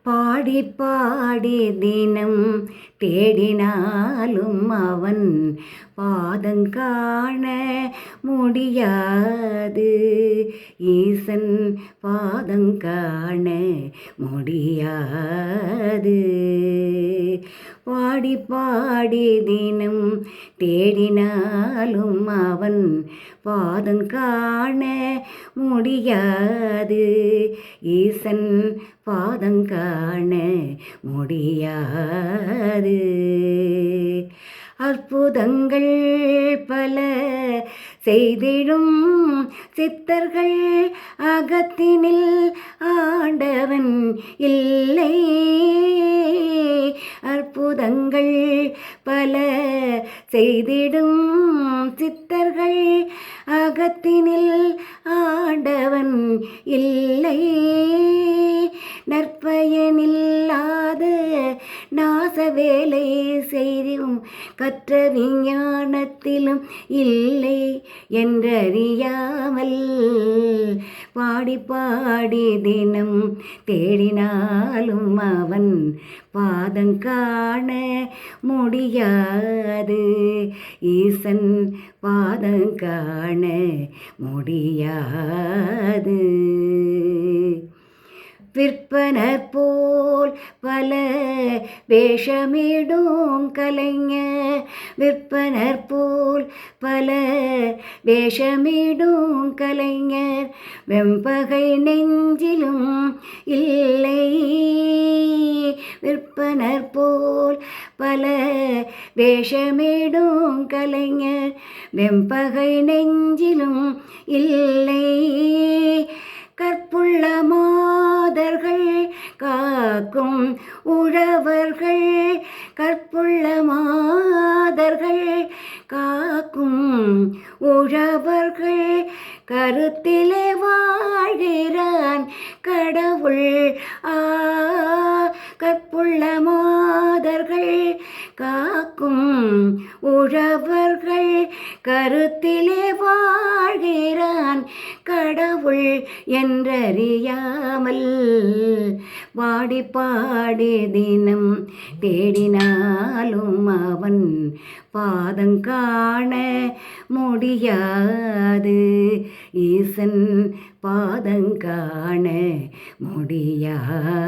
பாடி பாடி தினம் தேடினாலும் அவன் பாதங்காண முடியாது. ஈசன் பாதங்காண முடியாது. பாடி பாடி தினம் தேடினாலும் அவன் பாதங்காண முடியாது. ஈசன் பாதங்காண முடியாது. அற்புதங்கள் பல செய்திடும் சித்தர்கள் அகத்தினில் ஆண்டவன் இல்லை. அற்புதங்கள் பல செய்திடும் சித்தர்கள் அகத்தினில் ஆண்டவன் இல்லை. நற்பயனில்லாத நாச வேலை செய்தும் கற்ற விஞ்ஞானத்திலும் இல்லை என்றறியாமல் பாடி பாடி தினம் தேடினாலும் அவன் பாதங்காண முடியாது. ஈசன் பாதங்காண முடியாது. விற்பனர் போல் பல வேஷமிடும் கலைஞர். விற்பனர் போல் பல வேஷமிடும் கலைஞர் வெம்பகை நெஞ்சிலும் இல்லை. விற்பனர் போல் பல வேஷமிடும் கலைஞர் வெம்பகை நெஞ்சிலும் இல்லை. கற்புள்ள மாதர்கள் காக்கும் உழவர்கள். கற்புள்ள மாதர்கள் காக்கும் உழவர்கள் கருத்திலே வாழ்கிறான் கடவுள். கற்புள்ள மாதர்கள் காக்கும் உழவர்கள் கருத்திலே வாழ்கிறான் கடவுள் என்றறியாமல் பாடி பாடி தினம் தேடினாலும் அவன் பாதங்காண முடியாது. ஈசன் பாதங்காண முடியாது.